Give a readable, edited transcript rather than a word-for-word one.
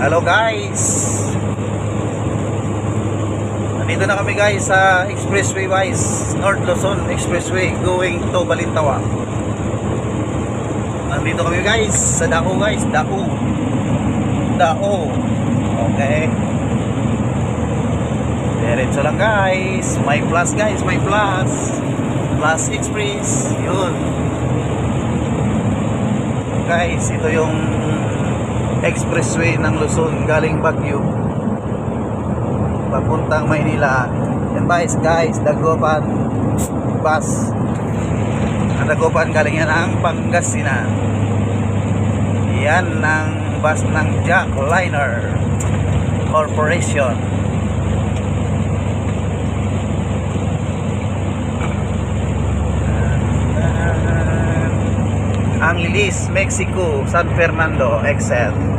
Hello guys, nandito na kami guys sa Expressway Wise, North Luzon Expressway going to Balintawak. Nandito kami guys sa Dao guys, Dao. Okay, diretso lang guys. May plus guys, may plus express. Yun guys, ito yung expressway ng Luzon galing Baguio papuntang Maynila. Yan guys, Dagupan bus. Ang Dagupan galing yan ang Pangasinan. Yan ang bus ng Jackliner Corporation. Ang Lilis, Mexico, San Fernando, Excel.